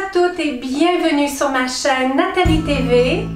à toutes et bienvenue sur ma chaîne Nathalie TV.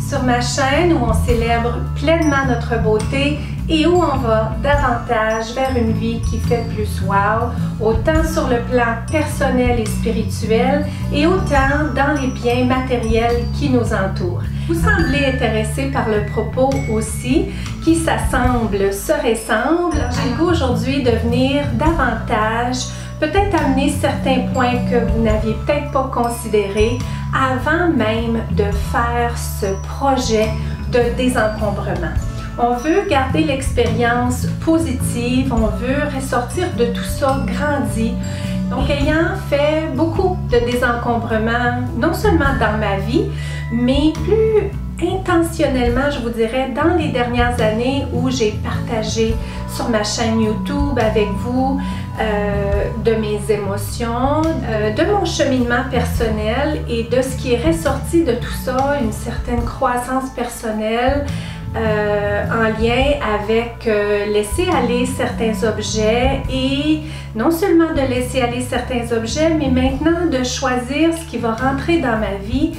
Sur ma chaîne où on célèbre pleinement notre beauté et où on va davantage vers une vie qui fait plus wow, autant sur le plan personnel et spirituel et autant dans les biens matériels qui nous entourent. Vous semblez intéressé par le propos aussi, qui s'assemble, se ressemble. J'ai le goût aujourd'hui de venir davantage, peut-être amener certains points que vous n'aviez peut-être pas considérés avant même de faire ce projet de désencombrement. On veut garder l'expérience positive, on veut ressortir de tout ça grandi. Donc, ayant fait beaucoup de désencombrement, non seulement dans ma vie, mais plus intentionnellement, je vous dirais, dans les dernières années où j'ai partagé sur ma chaîne YouTube avec vous de mes émotions, de mon cheminement personnel et de ce qui est ressorti de tout ça, une certaine croissance personnelle, en lien avec laisser aller certains objets et non seulement de laisser aller certains objets, mais maintenant de choisir ce qui va rentrer dans ma vie,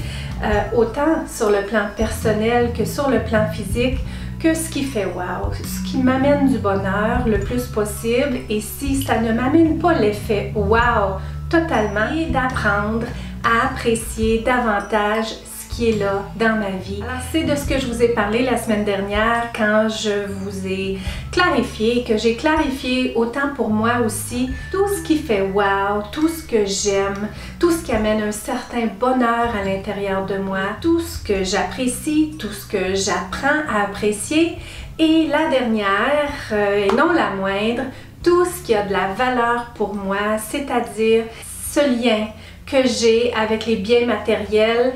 autant sur le plan personnel que sur le plan physique, que ce qui fait wow, ce qui m'amène du bonheur le plus possible. Et si ça ne m'amène pas l'effet wow totalement, et d'apprendre à apprécier davantage qui est là dans ma vie. Alors, c'est de ce que je vous ai parlé la semaine dernière quand je vous ai clarifié, que j'ai clarifié autant pour moi aussi, tout ce qui fait wow, tout ce que j'aime, tout ce qui amène un certain bonheur à l'intérieur de moi, tout ce que j'apprécie, tout ce que j'apprends à apprécier et la dernière, et non la moindre, tout ce qui a de la valeur pour moi, c'est-à-dire ce lien que j'ai avec les biens matériels.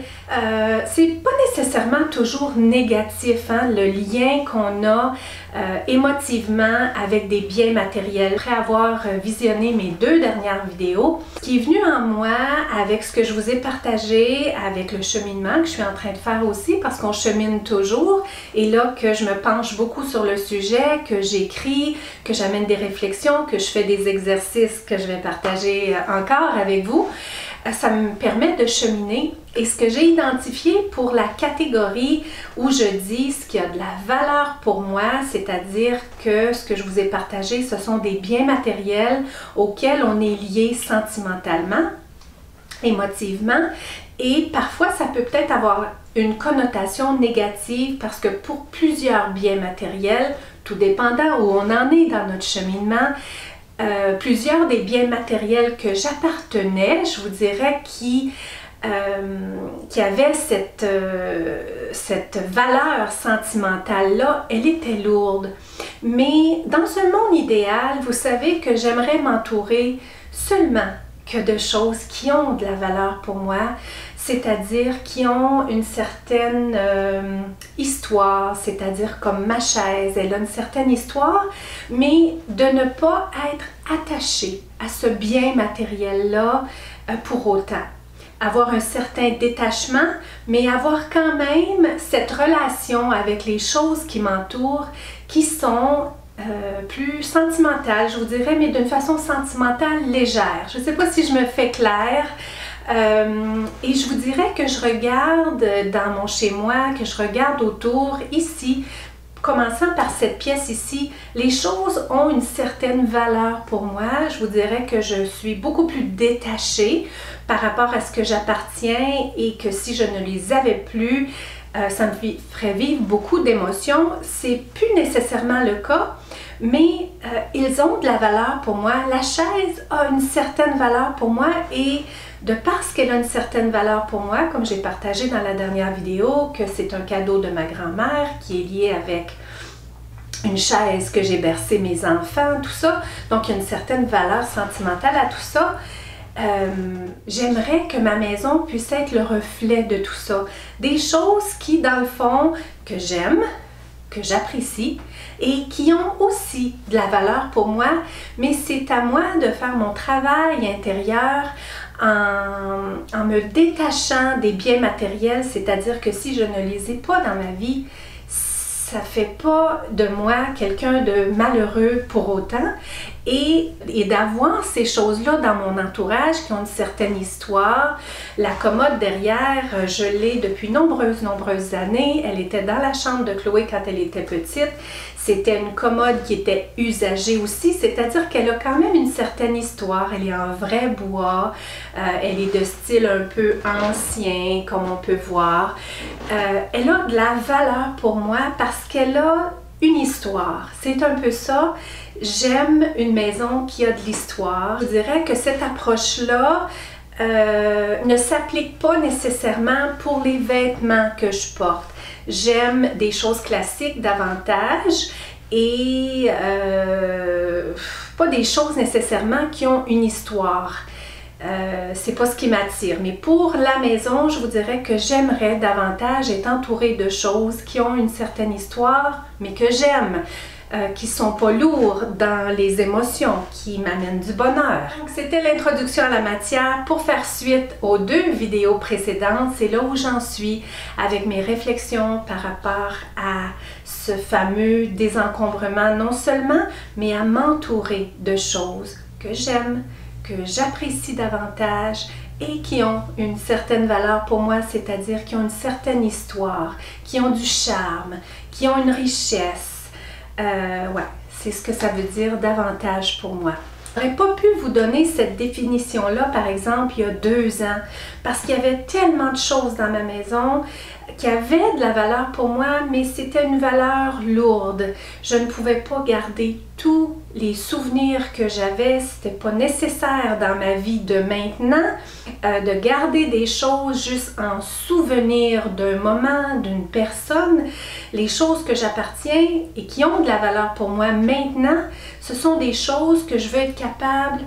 C'est pas nécessairement toujours négatif, hein, le lien qu'on a émotivement avec des biens matériels. Après avoir visionné mes deux dernières vidéos, ce qui est venu en moi avec ce que je vous ai partagé, avec le cheminement que je suis en train de faire aussi, parce qu'on chemine toujours, et là que je me penche beaucoup sur le sujet, que j'écris, que j'amène des réflexions, que je fais des exercices que je vais partager encore avec vous, ça me permet de cheminer. Et ce que j'ai identifié pour la catégorie où je dis ce qui a de la valeur pour moi, c'est-à-dire que ce que je vous ai partagé, ce sont des biens matériels auxquels on est lié sentimentalement, émotivement, et parfois ça peut peut-être avoir une connotation négative parce que pour plusieurs biens matériels, tout dépendant où on en est dans notre cheminement, plusieurs des biens matériels que j'appartenais, je vous dirais, qui avait cette valeur sentimentale-là, elle était lourde. Mais dans ce monde idéal, vous savez que j'aimerais m'entourer seulement que de choses qui ont de la valeur pour moi, c'est-à-dire qui ont une certaine histoire, c'est-à-dire comme ma chaise, elle a une certaine histoire, mais de ne pas être attaché à ce bien matériel-là pour autant. Avoir un certain détachement, mais avoir quand même cette relation avec les choses qui m'entourent, qui sont plus sentimentales, je vous dirais, mais d'une façon sentimentale légère. Je ne sais pas si je me fais claire. Et je vous dirais que je regarde dans mon chez-moi, que je regarde autour, ici, commençant par cette pièce ici, les choses ont une certaine valeur pour moi. Je vous dirais que je suis beaucoup plus détachée par rapport à ce que j'appartiens et que si je ne les avais plus, ça me ferait vivre beaucoup d'émotions. C'est plus nécessairement le cas, mais ils ont de la valeur pour moi. La chaise a une certaine valeur pour moi et de parce qu'elle a une certaine valeur pour moi, comme j'ai partagé dans la dernière vidéo, que c'est un cadeau de ma grand-mère qui est lié avec une chaise que j'ai bercé mes enfants, tout ça. Donc, il y a une certaine valeur sentimentale à tout ça. J'aimerais que ma maison puisse être le reflet de tout ça. Des choses qui, dans le fond, que j'aime, que j'apprécie et qui ont aussi de la valeur pour moi, mais c'est à moi de faire mon travail intérieur en me détachant des biens matériels, c'est-à-dire que si je ne les ai pas dans ma vie, ça fait pas de moi quelqu'un de malheureux pour autant. Et d'avoir ces choses-là dans mon entourage qui ont une certaine histoire. La commode derrière, je l'ai depuis nombreuses années. Elle était dans la chambre de Chloé quand elle était petite. C'était une commode qui était usagée aussi, c'est-à-dire qu'elle a quand même une certaine histoire. Elle est en vrai bois, elle est de style un peu ancien, comme on peut voir. Elle a de la valeur pour moi parce qu'elle a une histoire. C'est un peu ça. J'aime une maison qui a de l'histoire. Je dirais que cette approche-là ne s'applique pas nécessairement pour les vêtements que je porte. J'aime des choses classiques davantage et pas des choses nécessairement qui ont une histoire. C'est pas ce qui m'attire. Mais pour la maison, je vous dirais que j'aimerais davantage être entourée de choses qui ont une certaine histoire, mais que j'aime. Qui sont pas lourds dans les émotions, qui m'amènent du bonheur. C'était l'introduction à la matière. Pour faire suite aux 2 vidéos précédentes, c'est là où j'en suis avec mes réflexions par rapport à ce fameux désencombrement, non seulement, mais à m'entourer de choses que j'aime, que j'apprécie davantage et qui ont une certaine valeur pour moi, c'est-à-dire qui ont une certaine histoire, qui ont du charme, qui ont une richesse. Ouais, c'est ce que ça veut dire davantage pour moi. J'aurais pas pu vous donner cette définition-là, par exemple, il y a 2 ans, parce qu'il y avait tellement de choses dans ma maison qui avaient de la valeur pour moi, mais c'était une valeur lourde. Je ne pouvais pas garder tous les souvenirs que j'avais, c'était pas nécessaire dans ma vie de maintenant de garder des choses juste en souvenir d'un moment, d'une personne. Les choses que j'appartiens et qui ont de la valeur pour moi maintenant, ce sont des choses que je veux être capable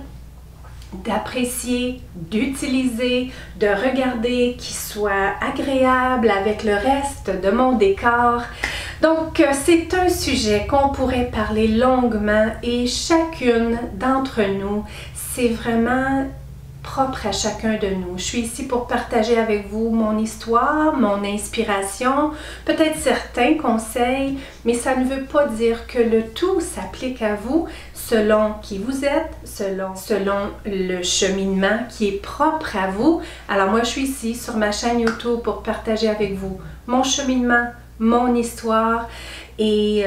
d'apprécier, d'utiliser, de regarder, qui soient agréables avec le reste de mon décor. Donc, c'est un sujet qu'on pourrait parler longuement et chacune d'entre nous, c'est vraiment propre à chacun de nous. Je suis ici pour partager avec vous mon histoire, mon inspiration, peut-être certains conseils, mais ça ne veut pas dire que le tout s'applique à vous selon qui vous êtes, selon le cheminement qui est propre à vous. Alors moi, je suis ici sur ma chaîne YouTube pour partager avec vous mon cheminement, mon histoire et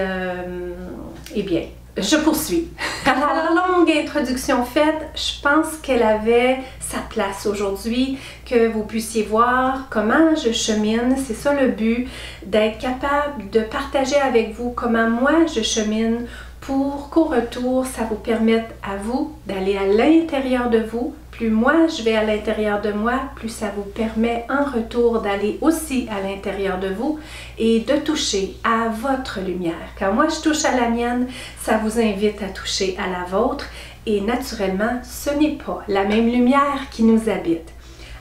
bien, je poursuis. Alors, longue introduction faite, je pense qu'elle avait sa place aujourd'hui, que vous puissiez voir comment je chemine. C'est ça le but, d'être capable de partager avec vous comment moi je chemine pour qu'au retour, ça vous permette à vous d'aller à l'intérieur de vous. Plus moi je vais à l'intérieur de moi, plus ça vous permet en retour d'aller aussi à l'intérieur de vous et de toucher à votre lumière. Quand moi je touche à la mienne, ça vous invite à toucher à la vôtre et naturellement, ce n'est pas la même lumière qui nous habite.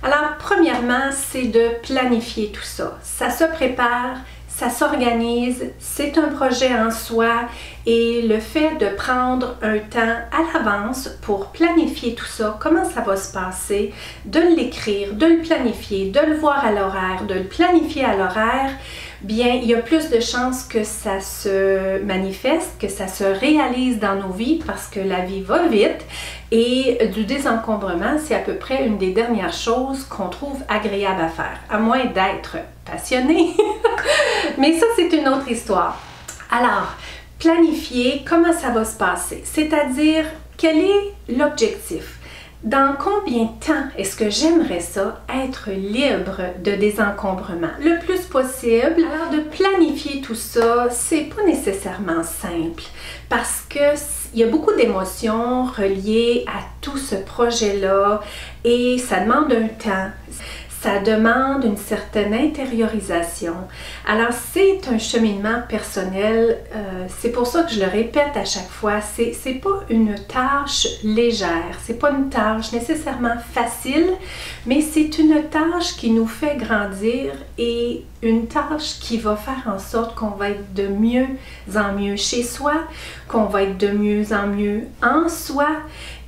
Alors, premièrement, c'est de planifier tout ça. Ça se prépare, ça s'organise, c'est un projet en soi et le fait de prendre un temps à l'avance pour planifier tout ça, comment ça va se passer, de l'écrire, de le planifier, de le voir à l'horaire, de le planifier à l'horaire, bien, il y a plus de chances que ça se manifeste, que ça se réalise dans nos vies parce que la vie va vite et du désencombrement, c'est à peu près une des dernières choses qu'on trouve agréable à faire, à moins d'être passionné. Mais ça, c'est une autre histoire. Alors, planifier, comment ça va se passer? C'est-à-dire, quel est l'objectif? Dans combien de temps est-ce que j'aimerais ça être libre de désencombrement? Le plus possible. Alors de planifier tout ça, c'est pas nécessairement simple parce que il y a beaucoup d'émotions reliées à tout ce projet-là et ça demande un temps. Ça demande une certaine intériorisation. Alors, c'est un cheminement personnel. C'est pour ça que je le répète à chaque fois. C'est pas une tâche légère. C'est pas une tâche nécessairement facile, mais c'est une tâche qui nous fait grandir et une tâche qui va faire en sorte qu'on va être de mieux en mieux chez soi, qu'on va être de mieux en mieux en soi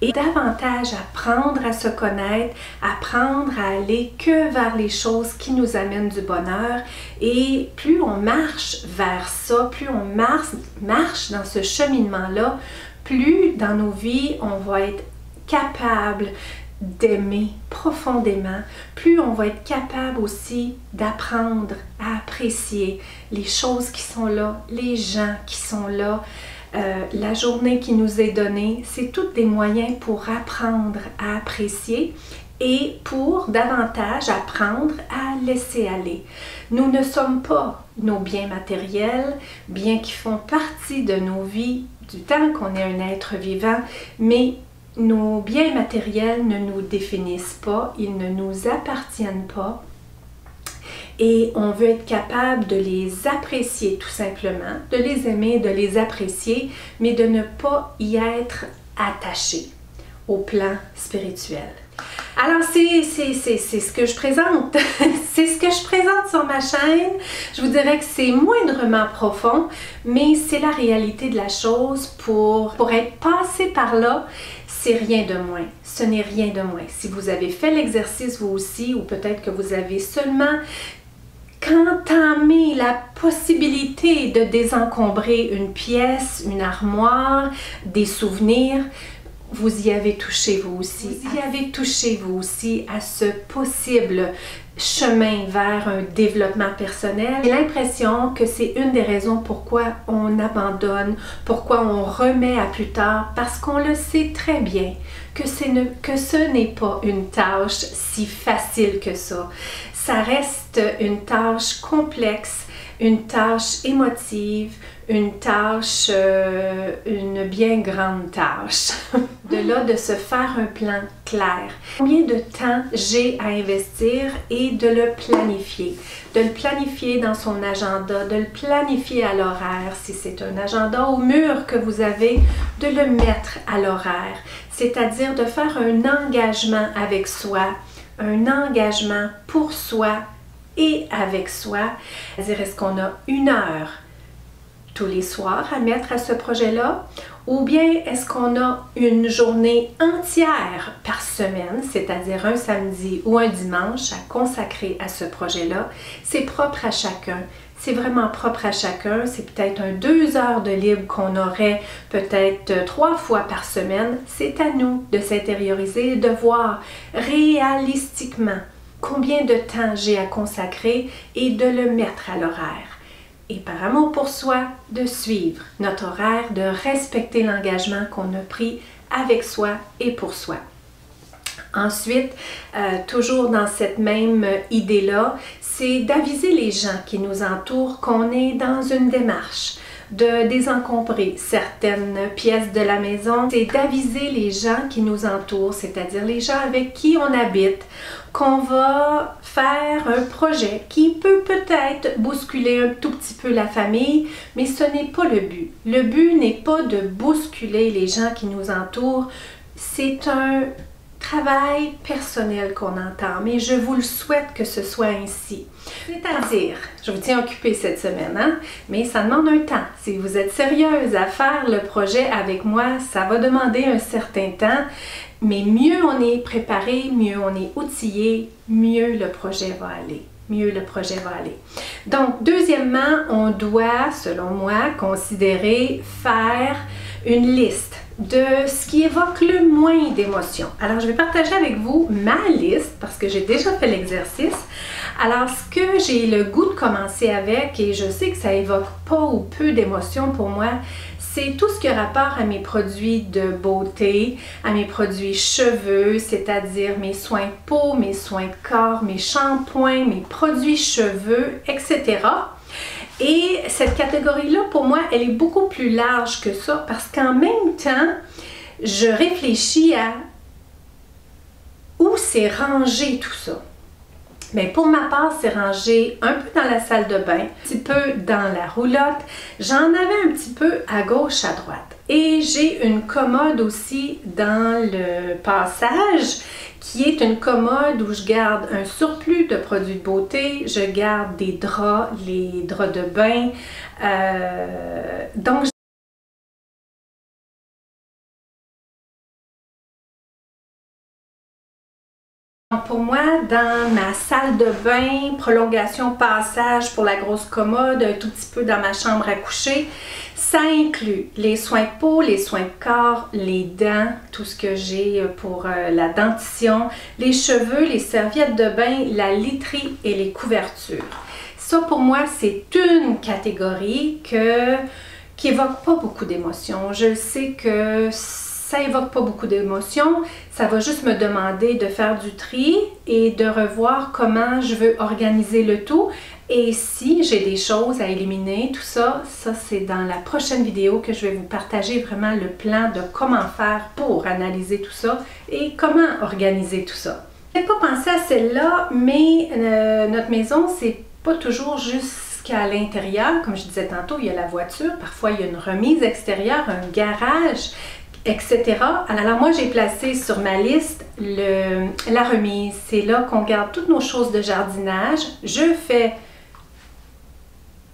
et davantage apprendre à se connaître, apprendre à aller que sérieux vers les choses qui nous amènent du bonheur. Et plus on marche vers ça, plus on marche dans ce cheminement-là, plus dans nos vies, on va être capable d'aimer profondément, plus on va être capable aussi d'apprendre à apprécier les choses qui sont là, les gens qui sont là, la journée qui nous est donnée. C'est tous des moyens pour apprendre à apprécier et pour davantage apprendre à laisser aller. Nous ne sommes pas nos biens matériels, bien qu'ils font partie de nos vies du temps qu'on est un être vivant, mais nos biens matériels ne nous définissent pas, ils ne nous appartiennent pas et on veut être capable de les apprécier tout simplement, de les aimer, de les apprécier, mais de ne pas y être attaché au plan spirituel. Alors, c'est ce que je présente. C'est ce que je présente sur ma chaîne. Je vous dirais que c'est moindrement profond, mais c'est la réalité de la chose. Pour être passé par là, c'est rien de moins. Ce n'est rien de moins. Si vous avez fait l'exercice vous aussi, ou peut-être que vous avez seulement entamé la possibilité de désencombrer une pièce, une armoire, des souvenirs, vous y avez touché vous aussi. Vous y avez touché vous aussi à ce possible chemin vers un développement personnel. J'ai l'impression que c'est une des raisons pourquoi on abandonne, pourquoi on remet à plus tard, parce qu'on le sait très bien que ce n'est pas une tâche si facile que ça. Ça reste une tâche complexe, une tâche émotive, une tâche, une bien grande tâche. De là, de se faire un plan clair. Combien de temps j'ai à investir et de le planifier. De le planifier dans son agenda, de le planifier à l'horaire. Si c'est un agenda au mur que vous avez, de le mettre à l'horaire. C'est-à-dire de faire un engagement avec soi, un engagement pour soi et avec soi. C'est-à-dire, est-ce qu'on a 1 heure tous les soirs à mettre à ce projet-là, ou bien est-ce qu'on a une journée entière par semaine, c'est-à-dire un samedi ou un dimanche à consacrer à ce projet-là. C'est propre à chacun. C'est vraiment propre à chacun. C'est peut-être 2 heures de libre qu'on aurait peut-être 3 fois par semaine. C'est à nous de s'intérioriser, de voir réalistiquement combien de temps j'ai à consacrer et de le mettre à l'horaire. Et par amour pour soi, de suivre notre horaire, de respecter l'engagement qu'on a pris avec soi et pour soi. Ensuite, toujours dans cette même idée-là, c'est d'aviser les gens qui nous entourent qu'on est dans une démarche de désencombrer certaines pièces de la maison. C'est d'aviser les gens qui nous entourent, c'est-à-dire les gens avec qui on habite, qu'on va faire un projet qui peut peut-être bousculer un tout petit peu la famille, mais ce n'est pas le but. Le but n'est pas de bousculer les gens qui nous entourent, c'est un travail personnel qu'on entend, mais je vous le souhaite que ce soit ainsi. C'est-à-dire, je vous tiens occupé cette semaine, hein? Mais ça demande un temps. Si vous êtes sérieuse à faire le projet avec moi, ça va demander un certain temps, mais mieux on est préparé, mieux on est outillé, mieux le projet va aller. Mieux le projet va aller. Donc, deuxièmement, on doit, selon moi, considérer faire une liste de ce qui évoque le moins d'émotions. Alors, je vais partager avec vous ma liste parce que j'ai déjà fait l'exercice. Alors, ce que j'ai le goût de commencer avec, et je sais que ça évoque pas ou peu d'émotions pour moi, c'est tout ce qui a rapport à mes produits de beauté, à mes produits cheveux, c'est-à-dire mes soins de peau, mes soins de corps, mes shampoings, mes produits cheveux, etc. Et cette catégorie-là, pour moi, elle est beaucoup plus large que ça parce qu'en même temps, je réfléchis à où c'est rangé tout ça. Mais pour ma part, c'est rangé un peu dans la salle de bain, un petit peu dans la roulotte. J'en avais un petit peu à gauche, à droite. Et j'ai une commode aussi dans le passage qui est une commode où je garde un surplus de produits de beauté, je garde des draps, les draps de bain. Donc, pour moi, dans ma salle de bain, prolongation, passage pour la grosse commode, un tout petit peu dans ma chambre à coucher, ça inclut les soins de peau, les soins de corps, les dents, tout ce que j'ai pour la dentition, les cheveux, les serviettes de bain, la literie et les couvertures. Ça, pour moi, c'est une catégorie qui évoque pas beaucoup d'émotions. Je sais que ça évoque pas beaucoup d'émotions, ça va juste me demander de faire du tri et de revoir comment je veux organiser le tout. Et si j'ai des choses à éliminer, tout ça, c'est dans la prochaine vidéo que je vais vous partager vraiment le plan de comment faire pour analyser tout ça et comment organiser tout ça. Je n'ai pas pensé à celle-là, mais notre maison, c'est pas toujours jusqu'à l'intérieur. Comme je disais tantôt, il y a la voiture, parfois il y a une remise extérieure, un garage, etc. Alors moi, j'ai placé sur ma liste la remise. C'est là qu'on garde toutes nos choses de jardinage. Je fais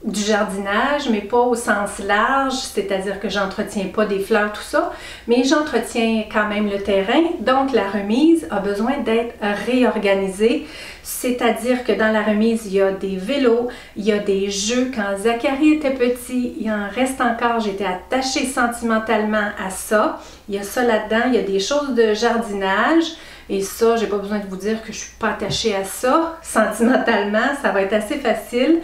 du jardinage, mais pas au sens large, c'est-à-dire que j'entretiens pas des fleurs, tout ça, mais j'entretiens quand même le terrain. Donc la remise a besoin d'être réorganisée, c'est-à-dire que dans la remise, il y a des vélos, il y a des jeux. Quand Zachary était petit, il en reste encore, j'étais attachée sentimentalement à ça. Il y a ça là-dedans, il y a des choses de jardinage. Et ça, j'ai pas besoin de vous dire que je suis pas attachée à ça sentimentalement, ça va être assez facile.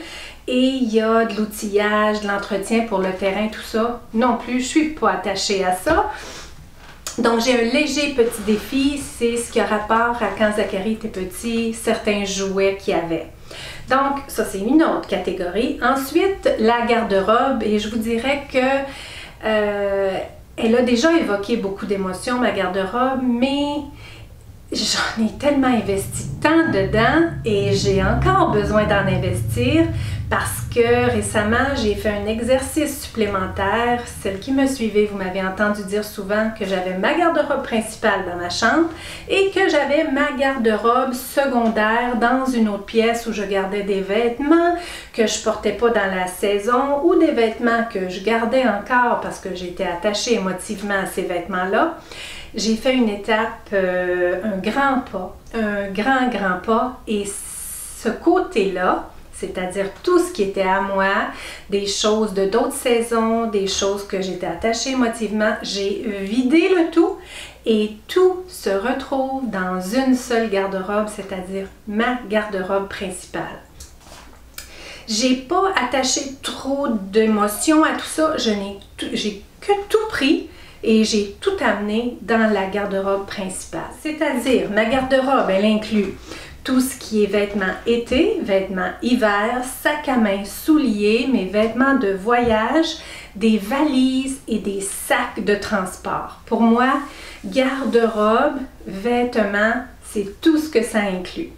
Et il y a de l'outillage, de l'entretien pour le terrain, tout ça. Non plus, je suis pas attachée à ça. Donc, j'ai un léger petit défi, c'est ce qui a rapport à quand Zachary était petit, certains jouets qu'il y avait. Donc, ça, c'est une autre catégorie. Ensuite, la garde-robe, et je vous dirais que elle a déjà évoqué beaucoup d'émotions, ma garde-robe, mais j'en ai tellement investi tant dedans et j'ai encore besoin d'en investir parce que récemment, j'ai fait un exercice supplémentaire. Celles qui me suivaient, vous m'avez entendu dire souvent que j'avais ma garde-robe principale dans ma chambre et que j'avais ma garde-robe secondaire dans une autre pièce où je gardais des vêtements que je portais pas dans la saison ou des vêtements que je gardais encore parce que j'étais attachée émotivement à ces vêtements-là. J'ai fait une étape, un grand pas, un grand pas, et ce côté-là, c'est-à-dire tout ce qui était à moi, des choses de d'autres saisons, des choses que j'étais attachée émotivement, j'ai vidé le tout et tout se retrouve dans une seule garde-robe, c'est-à-dire ma garde-robe principale. J'ai pas attaché trop d'émotions à tout ça, j'ai que tout pris. Et j'ai tout amené dans la garde-robe principale. C'est-à-dire, ma garde-robe, elle inclut tout ce qui est vêtements été, vêtements hiver, sac à main, souliers, mes vêtements de voyage, des valises et des sacs de transport. Pour moi, garde-robe, vêtements, c'est tout ce que ça inclut.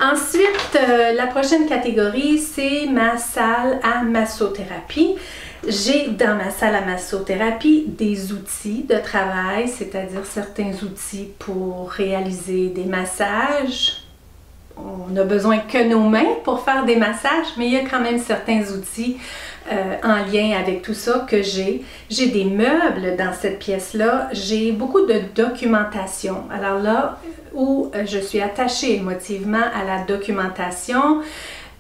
Ensuite, la prochaine catégorie, c'est ma salle à massothérapie. J'ai dans ma salle à massothérapie des outils de travail, c'est-à-dire certains outils pour réaliser des massages. On n'a besoin que nos mains pour faire des massages, mais il y a quand même certains outils en lien avec tout ça que j'ai. J'ai des meubles dans cette pièce-là, j'ai beaucoup de documentation. Alors là où je suis attachée émotivement à la documentation,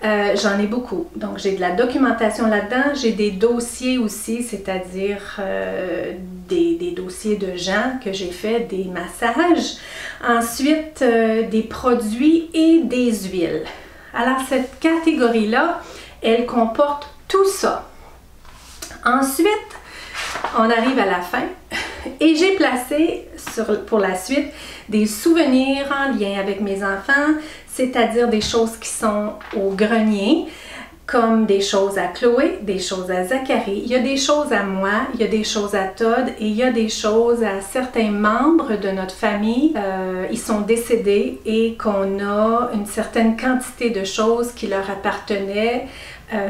j'en ai beaucoup. Donc, j'ai de la documentation là-dedans. J'ai des dossiers aussi, c'est-à-dire des dossiers de gens que j'ai fait, des massages. Ensuite, des produits et des huiles. Alors, cette catégorie-là, elle comporte tout ça. Ensuite, on arrive à la fin et j'ai placé pour la suite des souvenirs en lien avec mes enfants, c'est-à-dire des choses qui sont au grenier, comme des choses à Chloé, des choses à Zachary. Il y a des choses à moi, il y a des choses à Todd et il y a des choses à certains membres de notre famille. Ils sont décédés et qu'on a une certaine quantité de choses qui leur appartenaient,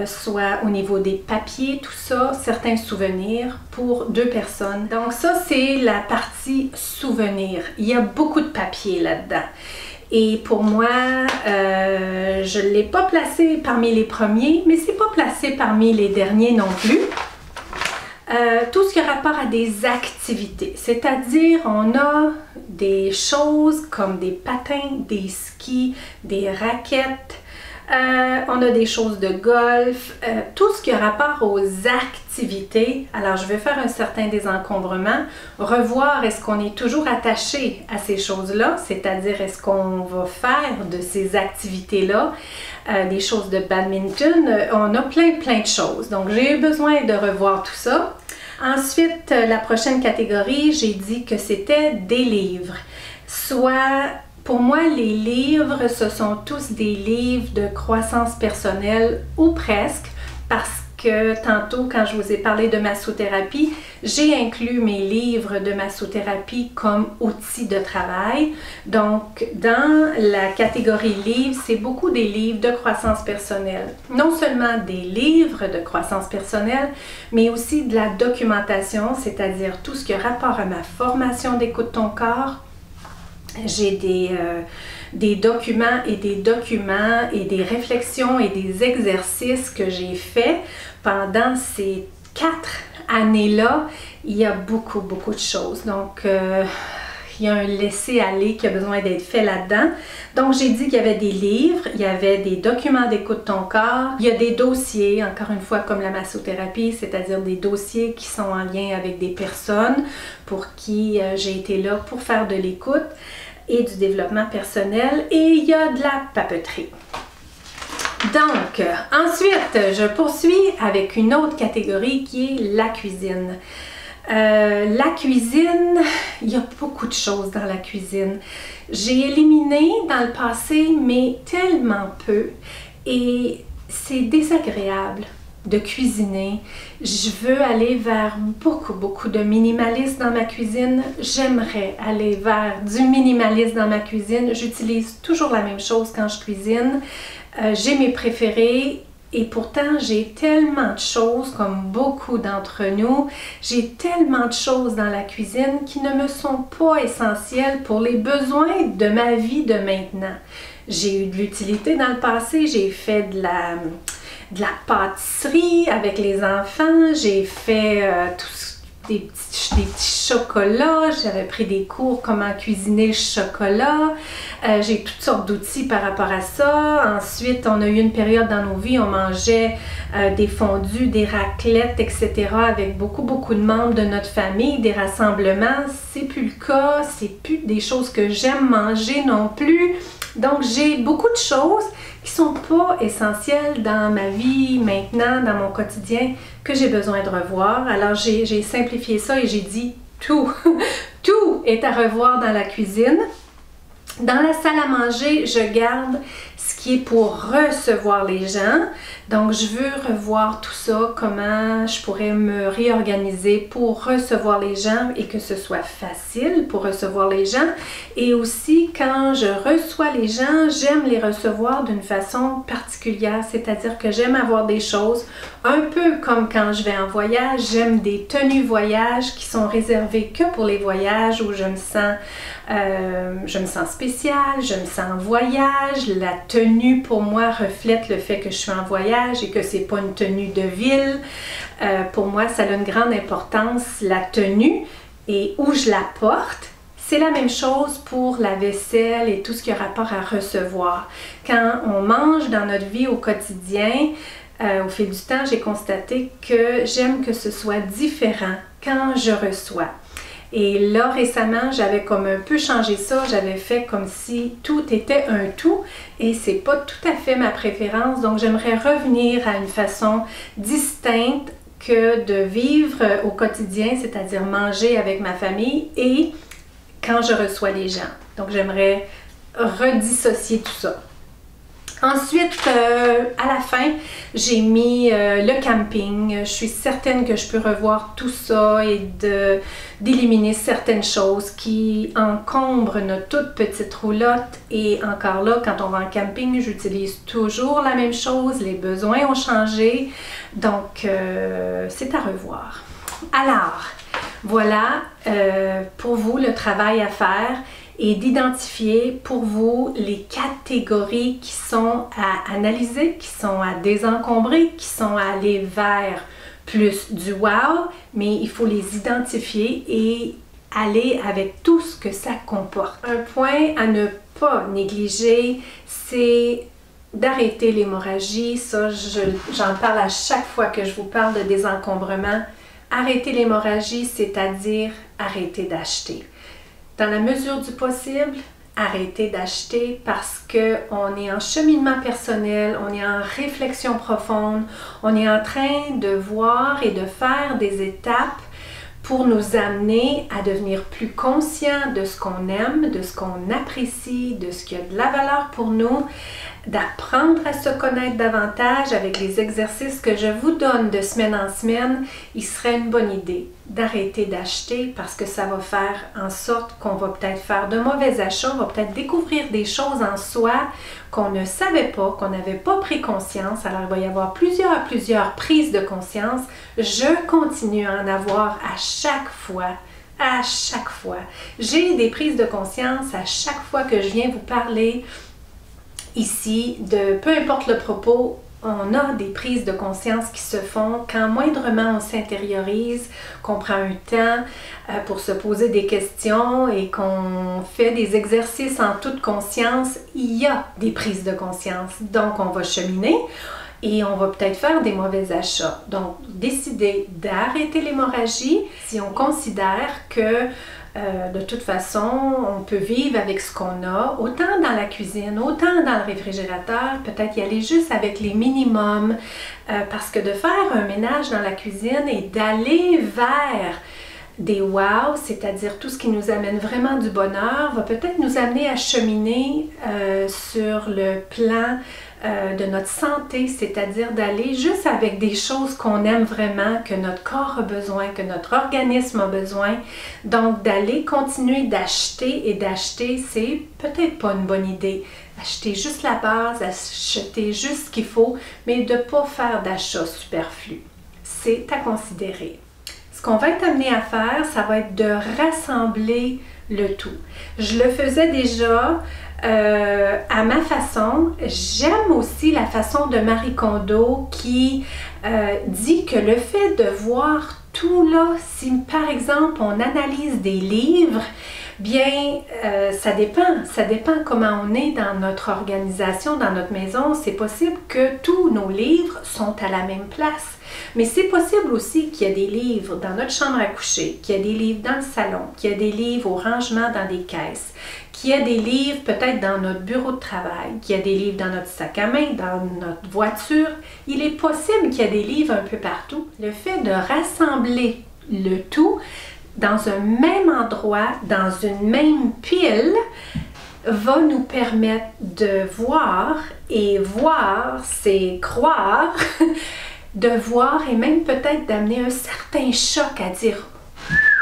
soit au niveau des papiers, tout ça, certains souvenirs pour 2 personnes. Donc ça, c'est la partie souvenirs. Il y a beaucoup de papiers là-dedans. Et pour moi, je ne l'ai pas placé parmi les premiers, mais c'est pas placé parmi les derniers non plus. Tout ce qui a rapport à des activités, c'est-à-dire on a des choses comme des patins, des skis, des raquettes, on a des choses de golf, tout ce qui a rapport aux activités. Alors je vais faire un certain désencombrement, revoir est-ce qu'on est toujours attaché à ces choses-là, c'est-à-dire est-ce qu'on va faire de ces activités-là des choses de badminton, on a plein de choses. Donc j'ai eu besoin de revoir tout ça. Ensuite, la prochaine catégorie, j'ai dit que c'était des livres. Soit, pour moi, les livres, ce sont tous des livres de croissance personnelle ou presque, parce que tantôt, quand je vous ai parlé de massothérapie, j'ai inclus mes livres de massothérapie comme outil de travail. Donc, dans la catégorie livres, c'est beaucoup des livres de croissance personnelle. Non seulement des livres de croissance personnelle, mais aussi de la documentation, c'est-à-dire tout ce qui a rapport à ma formation d'écoute ton corps. J'ai des documents et des réflexions et des exercices que j'ai faits pendant ces 4 années-là. Il y a beaucoup de choses. Donc, il y a un laisser-aller qui a besoin d'être fait là-dedans. Donc, j'ai dit qu'il y avait des livres, il y avait des documents d'écoute ton corps, il y a des dossiers, encore une fois, comme la massothérapie, c'est-à-dire des dossiers qui sont en lien avec des personnes pour qui j'ai été là pour faire de l'écoute et du développement personnel, et il y a de la papeterie. Donc, ensuite, je poursuis avec une autre catégorie qui est la cuisine. La cuisine, il y a beaucoup de choses dans la cuisine. J'ai éliminé dans le passé, mais tellement peu, et c'est désagréable de cuisiner. Je veux aller vers beaucoup de minimalisme dans ma cuisine. J'aimerais aller vers du minimalisme dans ma cuisine. J'utilise toujours la même chose quand je cuisine. J'ai mes préférés. Et pourtant, j'ai tellement de choses, comme beaucoup d'entre nous, j'ai tellement de choses dans la cuisine qui ne me sont pas essentielles pour les besoins de ma vie de maintenant. J'ai eu de l'utilité dans le passé, j'ai fait de la pâtisserie avec les enfants, j'ai fait des petits chocolats, j'avais pris des cours comment cuisiner le chocolat, j'ai toutes sortes d'outils par rapport à ça. Ensuite, on a eu une période dans nos vies, on mangeait des fondus, des raclettes, etc. avec beaucoup de membres de notre famille, des rassemblements. C'est plus le cas, c'est plus des choses que j'aime manger non plus. Donc, j'ai beaucoup de choses qui sont pas essentielles dans ma vie maintenant, dans mon quotidien, que j'ai besoin de revoir. Alors, j'ai simplifié ça et j'ai dit tout. Tout est à revoir dans la cuisine. Dans la salle à manger, je garde ce qui est pour recevoir les gens. Donc, je veux revoir tout ça, comment je pourrais me réorganiser pour recevoir les gens et que ce soit facile pour recevoir les gens. Et aussi, quand je reçois les gens, j'aime les recevoir d'une façon particulière, c'est-à-dire que j'aime avoir des choses, un peu comme quand je vais en voyage, j'aime des tenues voyage qui sont réservées que pour les voyages où je me sens spéciale, je me sens en voyage, la tenue pour moi reflète le fait que je suis en voyage et que c'est pas une tenue de ville. Pour moi, ça a une grande importance, la tenue, et où je la porte. C'est la même chose pour la vaisselle et tout ce qui a rapport à recevoir. Quand on mange dans notre vie au quotidien, au fil du temps, j'ai constaté que j'aime que ce soit différent quand je reçois. Et là, récemment, j'avais comme un peu changé ça. J'avais fait comme si tout était un tout et c'est pas tout à fait ma préférence. Donc, j'aimerais revenir à une façon distincte que de vivre au quotidien, c'est-à-dire manger avec ma famille et quand je reçois les gens. Donc, j'aimerais redissocier tout ça. Ensuite, à la fin, j'ai mis le camping. Je suis certaine que je peux revoir tout ça et d'éliminer certaines choses qui encombrent notre toute petite roulotte. Et encore là, quand on va en camping, j'utilise toujours la même chose. Les besoins ont changé. Donc, c'est à revoir. Alors, voilà pour vous le travail à faire. Et d'identifier pour vous les catégories qui sont à analyser, qui sont à désencombrer, qui sont à aller vers plus du wow, mais il faut les identifier et aller avec tout ce que ça comporte. Un point à ne pas négliger, c'est d'arrêter l'hémorragie. Ça, j'en parle à chaque fois que je vous parle de désencombrement. Arrêter l'hémorragie, c'est-à-dire arrêter d'acheter. Dans la mesure du possible, arrêter d'acheter parce qu'on est en cheminement personnel, on est en réflexion profonde, on est en train de voir et de faire des étapes pour nous amener à devenir plus conscients de ce qu'on aime, de ce qu'on apprécie, de ce qui a de la valeur pour nous, d'apprendre à se connaître davantage avec les exercices que je vous donne de semaine en semaine. Il serait une bonne idée d'arrêter d'acheter parce que ça va faire en sorte qu'on va peut-être faire de mauvais achats, on va peut-être découvrir des choses en soi qu'on ne savait pas, qu'on n'avait pas pris conscience. Alors, il va y avoir plusieurs prises de conscience. Je continue à en avoir à chaque fois. À chaque fois. J'ai des prises de conscience à chaque fois que je viens vous parler ici de peu importe le propos. On a des prises de conscience qui se font quand moindrement on s'intériorise, qu'on prend un temps pour se poser des questions et qu'on fait des exercices en toute conscience. Il y a des prises de conscience. Donc, on va cheminer et on va peut-être faire des mauvais achats. Donc, décider d'arrêter l'hémorragie si on considère que de toute façon, on peut vivre avec ce qu'on a, autant dans la cuisine, autant dans le réfrigérateur, peut-être y aller juste avec les minimums, parce que de faire un ménage dans la cuisine et d'aller vers des wow, c'est-à-dire tout ce qui nous amène vraiment du bonheur, va peut-être nous amener à cheminer sur le plan de notre santé, c'est-à-dire d'aller juste avec des choses qu'on aime vraiment, que notre corps a besoin, que notre organisme a besoin. Donc, d'aller continuer d'acheter et d'acheter, c'est peut-être pas une bonne idée. Acheter juste la base, acheter juste ce qu'il faut, mais de ne pas faire d'achat superflu. C'est à considérer. Ce qu'on va être amené à faire, ça va être de rassembler le tout. Je le faisais déjà à ma façon. J'aime aussi la façon de Marie Kondo qui dit que le fait de voir tout là, si par exemple on analyse des livres, bien ça dépend comment on est dans notre organisation, dans notre maison. C'est possible que tous nos livres sont à la même place. Mais c'est possible aussi qu'il y a des livres dans notre chambre à coucher, qu'il y a des livres dans le salon, qu'il y a des livres au rangement dans des caisses, qu'il y a des livres peut-être dans notre bureau de travail, qu'il y a des livres dans notre sac à main, dans notre voiture. Il est possible qu'il y ait des livres un peu partout. Le fait de rassembler le tout dans un même endroit, dans une même pile, va nous permettre de voir, et voir, c'est croire, de voir et même peut-être d'amener un certain choc à dire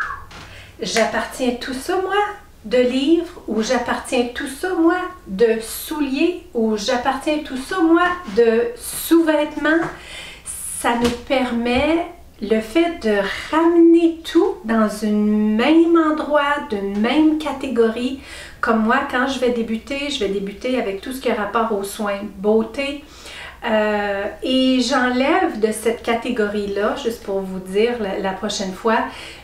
« J'appartiens tout ça, moi, de livres, ou j'appartiens tout ça, moi, de souliers, ou j'appartiens tout ça, moi, de sous-vêtements. » Ça nous permet, le fait de ramener tout dans un même endroit, d'une même catégorie. Comme moi, quand je vais débuter avec tout ce qui a rapport aux soins beauté. Et j'enlève de cette catégorie-là, juste pour vous dire la prochaine fois,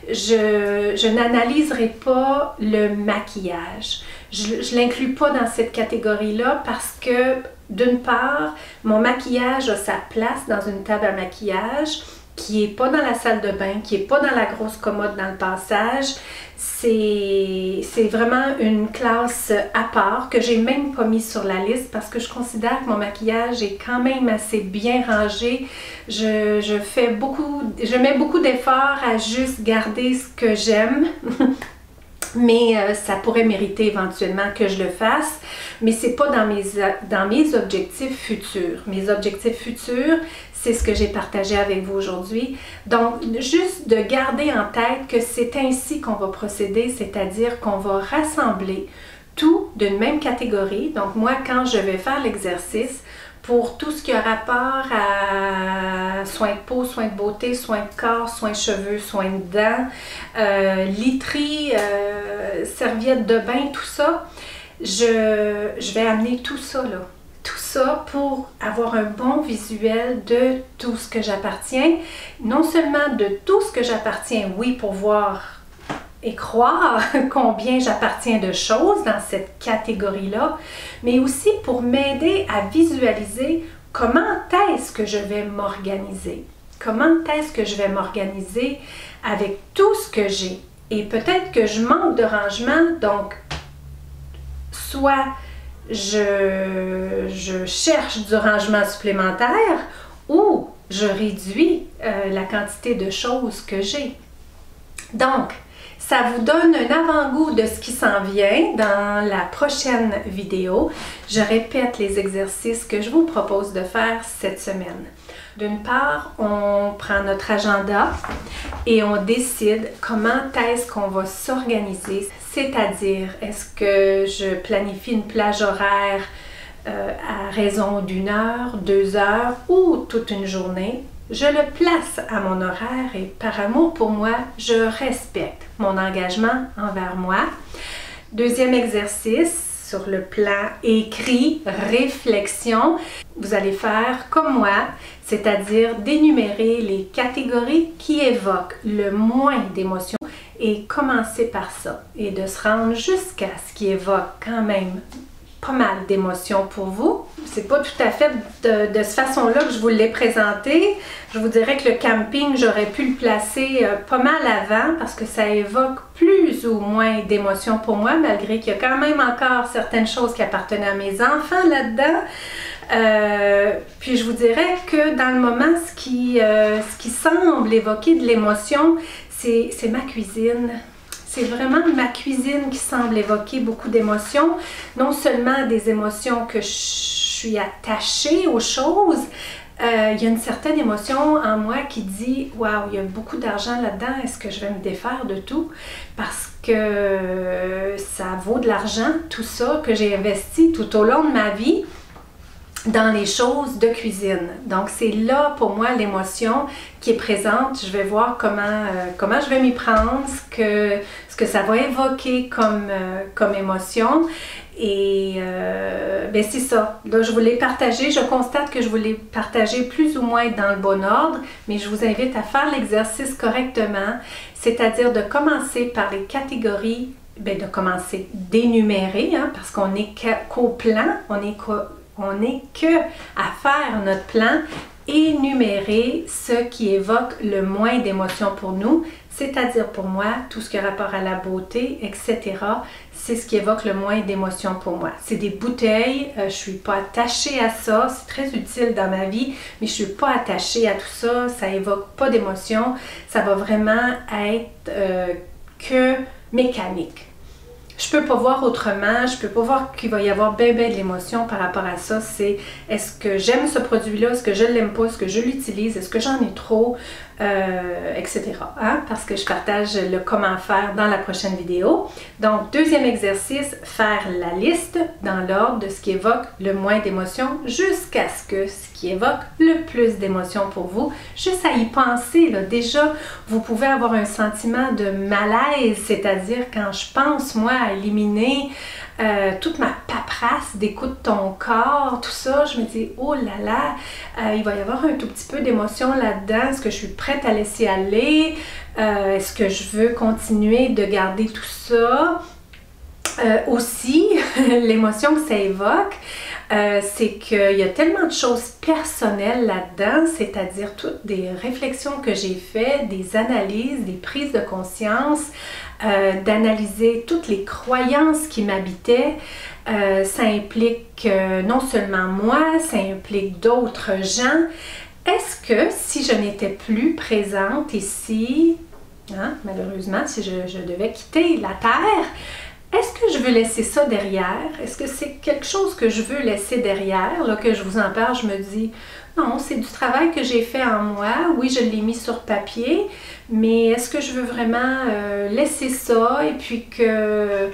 je n'analyserai pas le maquillage. Je ne l'inclus pas dans cette catégorie-là parce que, d'une part, mon maquillage a sa place dans une table à maquillage qui n'est pas dans la salle de bain, qui n'est pas dans la grosse commode dans le passage. C'est vraiment une classe à part que j'ai même pas mis sur la liste parce que je considère que mon maquillage est quand même assez bien rangé. Je mets beaucoup d'efforts à juste garder ce que j'aime. Mais ça pourrait mériter éventuellement que je le fasse, mais c'est pas dans mes objectifs futurs. Mes objectifs futurs, c'est ce que j'ai partagé avec vous aujourd'hui. Donc, juste de garder en tête que c'est ainsi qu'on va procéder, c'est-à-dire qu'on va rassembler tout d'une même catégorie. Donc, moi, quand je vais faire l'exercice, pour tout ce qui a rapport à soins de peau, soins de beauté, soins de corps, soins de cheveux, soins de dents, literie, serviettes de bain, tout ça, je vais amener tout ça là. Tout ça pour avoir un bon visuel de tout ce que j'appartiens. Non seulement de tout ce que j'appartiens, oui, pour voir et croire combien j'appartiens de choses dans cette catégorie-là, mais aussi pour m'aider à visualiser comment est-ce que je vais m'organiser. Comment est-ce que je vais m'organiser avec tout ce que j'ai. Et peut-être que je manque de rangement, donc soit je cherche du rangement supplémentaire ou je réduis la quantité de choses que j'ai. Donc, ça vous donne un avant-goût de ce qui s'en vient dans la prochaine vidéo. Je répète les exercices que je vous propose de faire cette semaine. D'une part, on prend notre agenda et on décide comment est-ce qu'on va s'organiser. C'est-à-dire, est-ce que je planifie une plage horaire à raison d'1 heure, 2 heures ou toute une journée? Je le place à mon horaire et par amour pour moi, je respecte mon engagement envers moi. Deuxième exercice, sur le plan écrit, réflexion, vous allez faire comme moi, c'est-à-dire d'énumérer les catégories qui évoquent le moins d'émotions et commencer par ça et de se rendre jusqu'à ce qui évoque quand même pas mal d'émotions pour vous. C'est pas tout à fait de cette façon-là que je vous l'ai présenté. Je vous dirais que le camping, j'aurais pu le placer pas mal avant parce que ça évoque plus ou moins d'émotions pour moi, malgré qu'il y a quand même encore certaines choses qui appartenaient à mes enfants là-dedans. Puis je vous dirais que dans le moment, ce qui semble évoquer de l'émotion, c'est ma cuisine. C'est vraiment ma cuisine qui semble évoquer beaucoup d'émotions. Non seulement des émotions que je suis attachée aux choses, il y a une certaine émotion en moi qui dit « Waouh, il y a beaucoup d'argent là-dedans, est-ce que je vais me défaire de tout? » Parce que ça vaut de l'argent, tout ça que j'ai investi tout au long de ma vie dans les choses de cuisine. Donc, c'est là, pour moi, l'émotion qui est présente. Je vais voir comment je vais m'y prendre, ce que ça va évoquer comme émotion. Et ben c'est ça. Là, je vous l'ai partagé. Je constate que je vous l'ai partagé plus ou moins dans le bon ordre, mais je vous invite à faire l'exercice correctement, c'est-à-dire de commencer par les catégories, ben de commencer d'énumérer, hein, parce qu'on n'est qu'au plan, on n'est que à faire notre plan, énumérer ce qui évoque le moins d'émotions pour nous, c'est-à-dire pour moi, tout ce qui a rapport à la beauté, etc., c'est ce qui évoque le moins d'émotions pour moi. C'est des bouteilles, je ne suis pas attachée à ça, c'est très utile dans ma vie, mais je ne suis pas attachée à tout ça, ça évoque pas d'émotions, ça va vraiment être que mécanique. Je peux pas voir autrement, je peux pas voir qu'il va y avoir bien de l'émotion par rapport à ça. C'est est-ce que j'aime ce produit-là, est-ce que je l'aime pas, est-ce que je l'utilise, est-ce que j'en ai trop, etc. Hein? Parce que je partage le comment faire dans la prochaine vidéo. Donc, deuxième exercice, faire la liste dans l'ordre de ce qui évoque le moins d'émotions jusqu'à ce que ce qui évoque le plus d'émotions pour vous. Juste à y penser, là, déjà, vous pouvez avoir un sentiment de malaise, c'est-à-dire quand je pense, moi, à éliminer toute ma paperasse d'écoute ton corps, tout ça, je me dis, oh là là, il va y avoir un tout petit peu d'émotion là-dedans. Est-ce que je suis prête à laisser aller? Est-ce que je veux continuer de garder tout ça? Aussi, l'émotion que ça évoque, c'est qu'il y a tellement de choses personnelles là-dedans, c'est-à-dire toutes des réflexions que j'ai faites, des analyses, des prises de conscience, d'analyser toutes les croyances qui m'habitaient. Ça implique non seulement moi, ça implique d'autres gens. Est-ce que si je n'étais plus présente ici, hein, malheureusement, si je devais quitter la Terre, est-ce que je veux laisser ça derrière? Est-ce que c'est quelque chose que je veux laisser derrière? Là, que je vous en parle, je me dis, non, c'est du travail que j'ai fait en moi. Oui, je l'ai mis sur papier, mais est-ce que je veux vraiment laisser ça? Et puis que...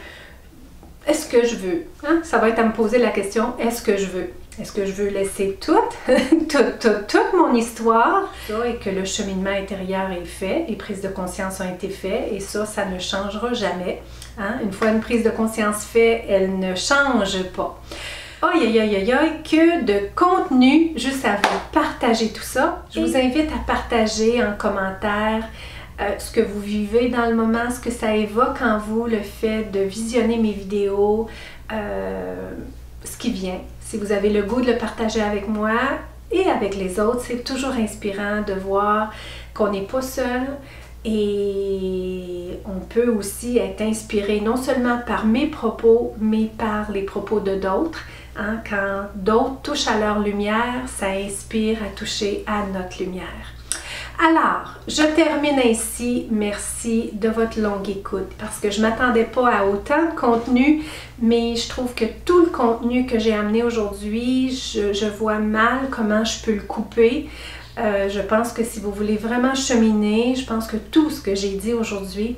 Est-ce que je veux? Hein? Ça va être à me poser la question, est-ce que je veux? Est-ce que je veux laisser toute mon histoire et que le cheminement intérieur est fait, les prises de conscience ont été faites et ça ne changera jamais. Hein? Une fois une prise de conscience faite, elle ne change pas. aïe aïe aïe aïe, que de contenu juste à vous partager tout ça. Je vous invite à partager en commentaire ce que vous vivez dans le moment, ce que ça évoque en vous, le fait de visionner mes vidéos, ce qui vient. Si vous avez le goût de le partager avec moi et avec les autres, c'est toujours inspirant de voir qu'on n'est pas seul et on peut aussi être inspiré non seulement par mes propos, mais par les propos de d'autres. Hein? Quand d'autres touchent à leur lumière, ça inspire à toucher à notre lumière. Alors, je termine ainsi. Merci de votre longue écoute parce que je ne m'attendais pas à autant de contenu, mais je trouve que tout le contenu que j'ai amené aujourd'hui, je vois mal comment je peux le couper. Je pense que si vous voulez vraiment cheminer, je pense que tout ce que j'ai dit aujourd'hui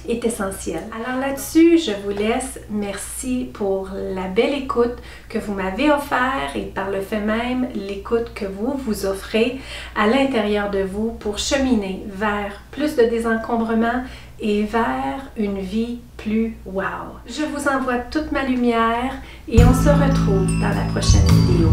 est essentiel. Alors là-dessus, je vous laisse. Merci pour la belle écoute que vous m'avez offert et par le fait même, l'écoute que vous vous offrez à l'intérieur de vous pour cheminer vers plus de désencombrement et vers une vie plus wow. Je vous envoie toute ma lumière et on se retrouve dans la prochaine vidéo.